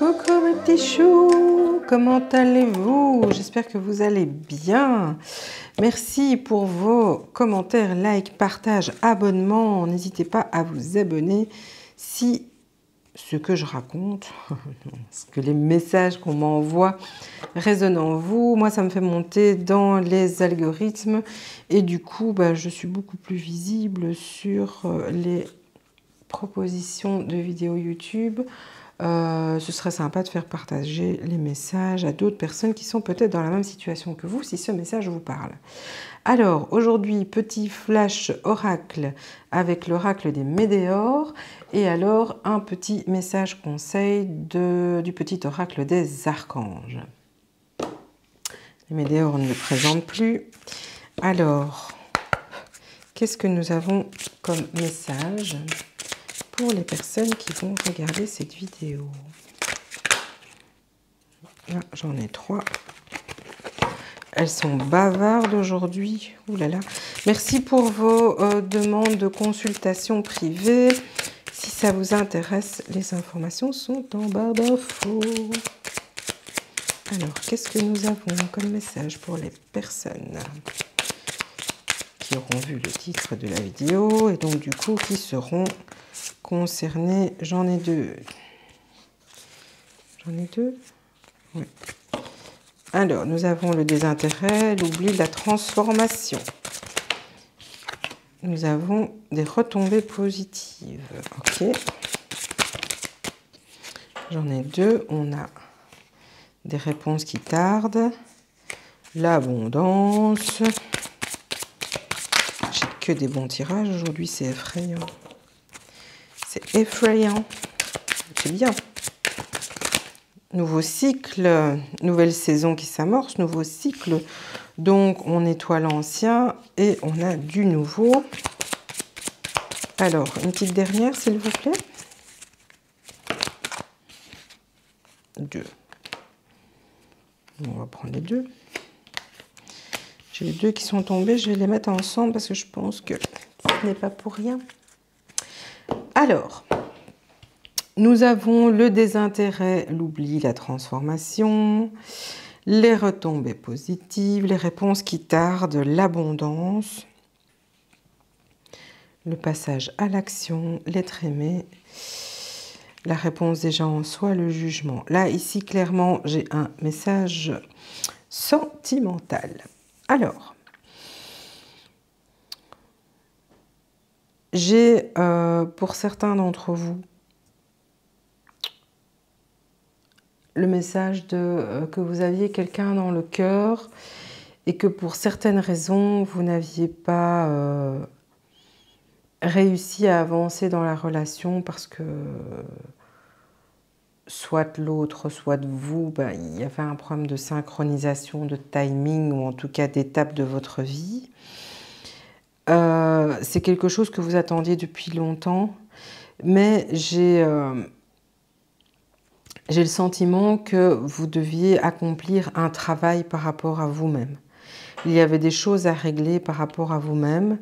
Coucou mes petits choux, comment allez-vous? J'espère que vous allez bien. Merci pour vos commentaires, likes, partages, abonnements. N'hésitez pas à vous abonner si ce que je raconte, ce que les messages qu'on m'envoie résonnent en vous. Moi, ça me fait monter dans les algorithmes et du coup, je suis beaucoup plus visible sur les propositions de vidéos YouTube. Ce serait sympa de faire partager les messages à d'autres personnes qui sont peut-être dans la même situation que vous, si ce message vous parle. Alors, aujourd'hui, petit flash oracle avec l'oracle des Médéors et alors un petit message conseil du petit oracle des archanges. Les Médéors ne le présentent plus. Alors, qu'est-ce que nous avons comme message pour les personnes qui vont regarder cette vidéo? Là, j'en ai 3. Elles sont bavardes aujourd'hui. Ouh là là. Merci pour vos demandes de consultation privée. Si ça vous intéresse, les informations sont en barre d'infos. Alors, qu'est-ce que nous avons comme message pour les personnes qui auront vu le titre de la vidéo et donc du coup qui seront concernées? J'en ai 2. J'en ai 2? Oui. Alors, nous avons le désintérêt, l'oubli, la transformation. Nous avons des retombées positives. Ok. J'en ai 2. On a des réponses qui tardent. L'abondance. J'ai que des bons tirages aujourd'hui, c'est effrayant. C'est effrayant. C'est bien. Nouveau cycle, nouvelle saison qui s'amorce, nouveau cycle. Donc, on nettoie l'ancien et on a du nouveau. Alors, une petite dernière, s'il vous plaît. 2. On va prendre les 2. J'ai les 2 qui sont tombés. Je vais les mettre ensemble parce que je pense que ce n'est pas pour rien. Alors, nous avons le désintérêt, l'oubli, la transformation, les retombées positives, les réponses qui tardent, l'abondance, le passage à l'action, l'être aimé, la réponse déjà en soi, le jugement. Là, ici, clairement, j'ai un message sentimental. Alors, j'ai, pour certains d'entre vous, le message que vous aviez quelqu'un dans le cœur et que pour certaines raisons, vous n'aviez pas réussi à avancer dans la relation parce que soit l'autre, soit vous, il y avait un problème de synchronisation, de timing ou en tout cas d'étape de votre vie. C'est quelque chose que vous attendiez depuis longtemps, mais j'ai le sentiment que vous deviez accomplir un travail par rapport à vous-même. Il y avait des choses à régler par rapport à vous-même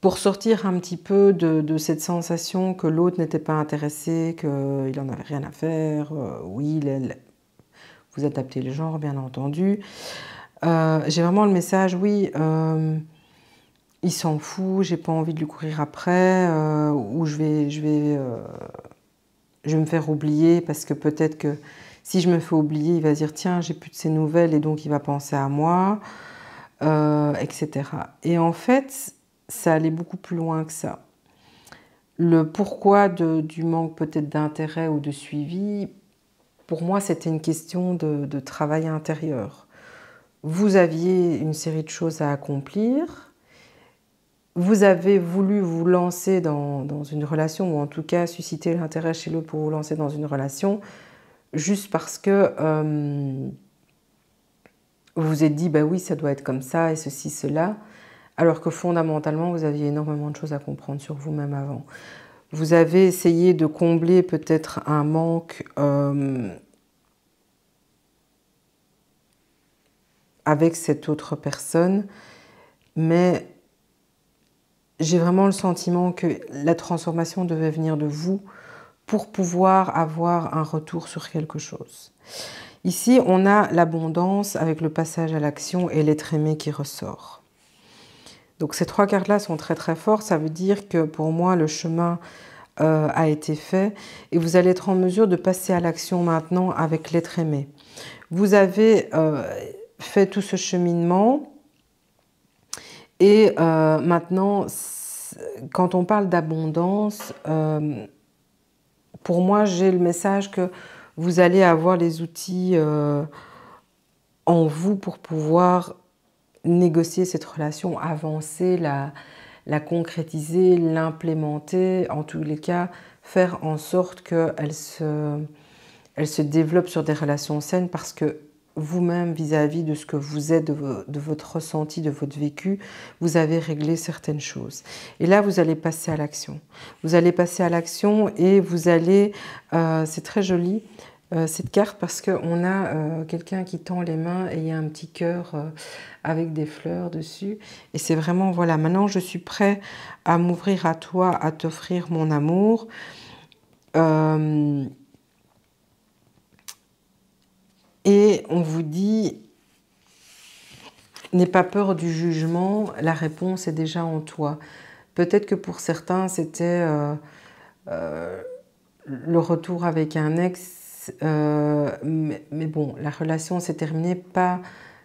pour sortir un petit peu de cette sensation que l'autre n'était pas intéressé, qu'il n'en avait rien à faire. Oui, vous adaptez le genre, bien entendu. J'ai vraiment le message, oui, il s'en fout, j'ai pas envie de lui courir après, ou je vais me faire oublier parce que peut-être que si je me fais oublier, il va dire tiens, j'ai plus de ses nouvelles et donc il va penser à moi, etc. Et en fait, ça allait beaucoup plus loin que ça. Le pourquoi du manque peut-être d'intérêt ou de suivi, pour moi, c'était une question de travail intérieur. Vous aviez une série de choses à accomplir. Vous avez voulu vous lancer dans une relation, ou en tout cas susciter l'intérêt chez l'autre pour vous lancer dans une relation, juste parce que vous vous êtes dit, oui, ça doit être comme ça, et ceci, cela, alors que fondamentalement, vous aviez énormément de choses à comprendre sur vous-même avant. Vous avez essayé de combler peut-être un manque avec cette autre personne, mais j'ai vraiment le sentiment que la transformation devait venir de vous pour pouvoir avoir un retour sur quelque chose. Ici, on a l'abondance avec le passage à l'action et l'être aimé qui ressort. Donc ces 3 cartes-là sont très très fortes. Ça veut dire que pour moi, le chemin a été fait et vous allez être en mesure de passer à l'action maintenant avec l'être aimé. Vous avez fait tout ce cheminement et maintenant, quand on parle d'abondance, pour moi, j'ai le message que vous allez avoir les outils en vous pour pouvoir négocier cette relation, avancer, la concrétiser, l'implémenter, en tous les cas, faire en sorte qu'elle se développe sur des relations saines parce que vous-même, vis-à-vis de ce que vous êtes, de votre ressenti, de votre vécu, vous avez réglé certaines choses. Et là, vous allez passer à l'action. Vous allez passer à l'action et vous allez... c'est très joli, cette carte, parce qu'on a quelqu'un qui tend les mains et il y a un petit cœur avec des fleurs dessus. Et c'est vraiment, voilà, maintenant je suis prêt à m'ouvrir à toi, à t'offrir mon amour. Et on vous dit, n'aie pas peur du jugement, la réponse est déjà en toi. Peut-être que pour certains, c'était le retour avec un ex, mais bon, la relation s'est terminée pas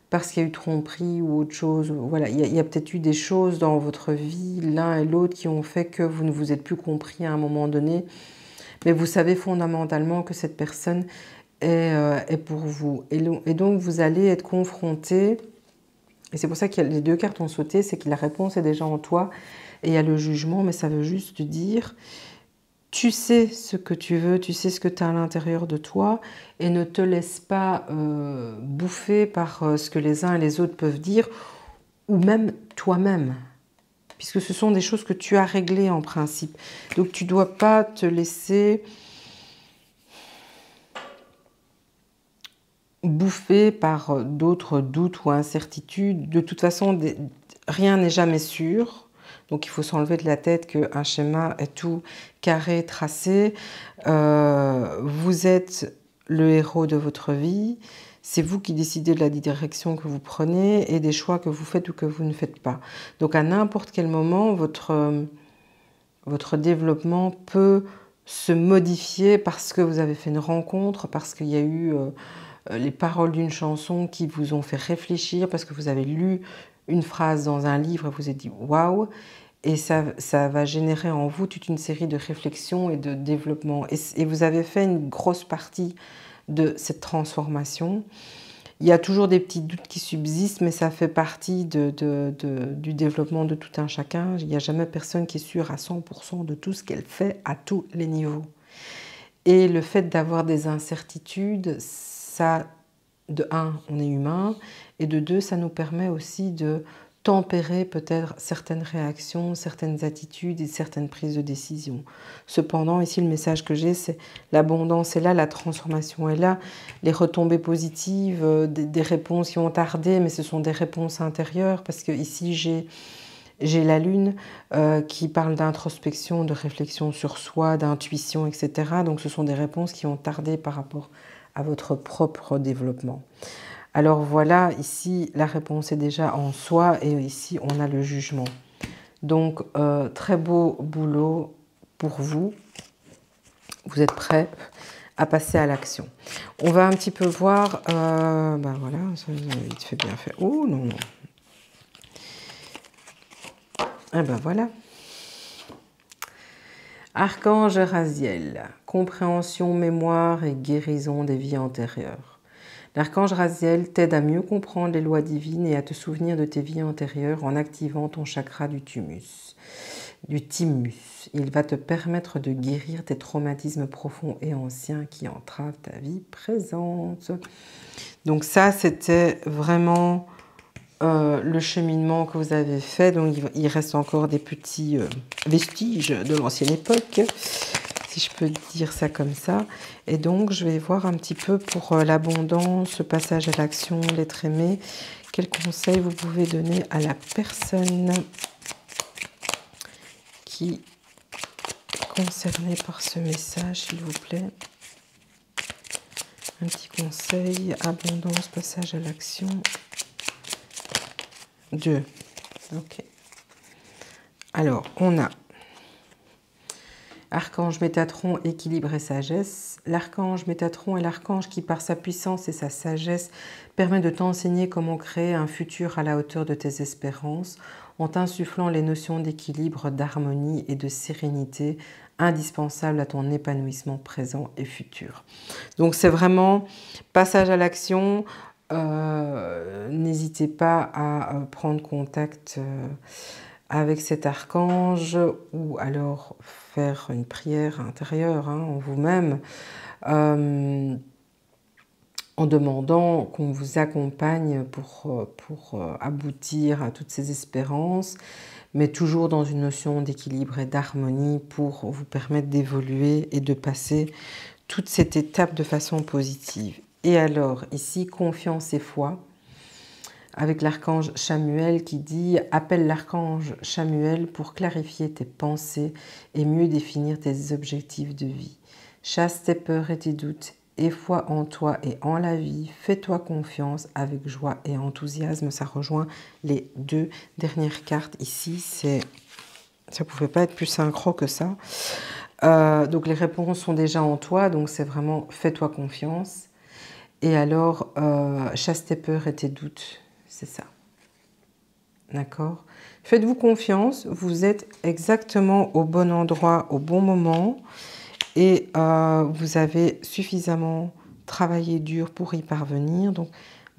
parce qu'il y a eu tromperie ou autre chose. Voilà, il y a peut-être eu des choses dans votre vie, l'un et l'autre, qui ont fait que vous ne vous êtes plus compris à un moment donné. Mais vous savez fondamentalement que cette personne est pour vous. Et donc, vous allez être confronté, et c'est pour ça que les 2 cartes ont sauté, c'est que la réponse est déjà en toi, et il y a le jugement, mais ça veut juste dire, tu sais ce que tu veux, tu sais ce que tu as à l'intérieur de toi, et ne te laisse pas bouffer par ce que les uns et les autres peuvent dire, ou même toi-même, puisque ce sont des choses que tu as réglées en principe. Donc, tu ne dois pas te laisser bouffé par d'autres doutes ou incertitudes. De toute façon, rien n'est jamais sûr. Donc, il faut s'enlever de la tête qu'un schéma est tout carré, tracé. Vous êtes le héros de votre vie. C'est vous qui décidez de la direction que vous prenez et des choix que vous faites ou que vous ne faites pas. Donc, à n'importe quel moment, votre développement peut se modifier parce que vous avez fait une rencontre, parce qu'il y a eu... les paroles d'une chanson qui vous ont fait réfléchir parce que vous avez lu une phrase dans un livre et vous êtes dit « waouh » et ça va générer en vous toute une série de réflexions et de développement. Et vous avez fait une grosse partie de cette transformation. Il y a toujours des petits doutes qui subsistent, mais ça fait partie du développement de tout un chacun. Il n'y a jamais personne qui est sûr à 100% de tout ce qu'elle fait à tous les niveaux. Et le fait d'avoir des incertitudes, ça, de 1, on est humain, et de 2, ça nous permet aussi de tempérer peut-être certaines réactions, certaines attitudes et certaines prises de décision. Cependant, ici, le message que j'ai, c'est l'abondance est là, la transformation est là, les retombées positives, des réponses qui ont tardé, mais ce sont des réponses intérieures, parce que ici, j'ai la lune qui parle d'introspection, de réflexion sur soi, d'intuition, etc. Donc, ce sont des réponses qui ont tardé par rapport à votre propre développement. Alors voilà, ici, la réponse est déjà en soi et ici, on a le jugement. Donc, très beau boulot pour vous. Vous êtes prêts à passer à l'action. On va un petit peu voir... ben voilà, ça, il te fait bien fait. Oh non. Ah ben voilà. Archange Raziel, compréhension, mémoire et guérison des vies antérieures. L'archange Raziel t'aide à mieux comprendre les lois divines et à te souvenir de tes vies antérieures en activant ton chakra du thymus. Il va te permettre de guérir tes traumatismes profonds et anciens qui entravent ta vie présente. Donc ça, c'était vraiment le cheminement que vous avez fait. Donc il reste encore des petits vestiges de l'ancienne époque, si je peux dire ça comme ça. Et donc je vais voir un petit peu pour l'abondance, le passage à l'action, l'être aimé. Quels conseils vous pouvez donner à la personne qui concernés par ce message, s'il vous plaît. Un petit conseil, abondance, passage à l'action. 2. Ok. Alors, on a Archange Métatron, équilibre et sagesse. L'archange Métatron est l'archange qui, par sa puissance et sa sagesse, permet de t'enseigner comment créer un futur à la hauteur de tes espérances, en t'insufflant les notions d'équilibre, d'harmonie et de sérénité indispensables à ton épanouissement présent et futur. Donc c'est vraiment passage à l'action. N'hésitez pas à prendre contact avec cet archange ou alors faire une prière intérieure en vous-même en demandant qu'on vous accompagne pour aboutir à toutes ces espérances, mais toujours dans une notion d'équilibre et d'harmonie pour vous permettre d'évoluer et de passer toute cette étape de façon positive. Et alors, ici, confiance et foi, avec l'archange Chamuel qui dit « Appelle l'archange Chamuel pour clarifier tes pensées et mieux définir tes objectifs de vie. Chasse tes peurs et tes doutes, aie foi en toi et en la vie, fais-toi confiance avec joie et enthousiasme. » Ça rejoint les 2 dernières cartes ici, ça ne pouvait pas être plus synchro que ça. Donc les réponses sont déjà en toi, donc c'est vraiment fais-toi confiance. Et alors, chasse tes peurs et tes doutes, c'est ça. D'accord? Faites-vous confiance, vous êtes exactement au bon endroit, au bon moment. Et vous avez suffisamment travaillé dur pour y parvenir. Donc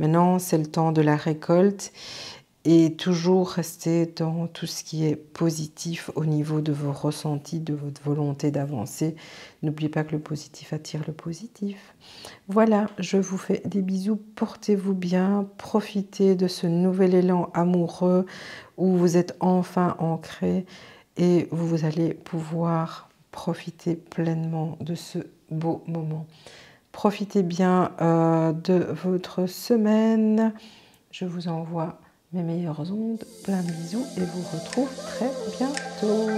maintenant, c'est le temps de la récolte. Et toujours rester dans tout ce qui est positif au niveau de vos ressentis, de votre volonté d'avancer. N'oubliez pas que le positif attire le positif. Voilà, je vous fais des bisous. Portez-vous bien. Profitez de ce nouvel élan amoureux où vous êtes enfin ancré et vous allez pouvoir profiter pleinement de ce beau moment. Profitez bien de votre semaine. Je vous envoie mes meilleures ondes, plein de bisous et vous retrouve très bientôt.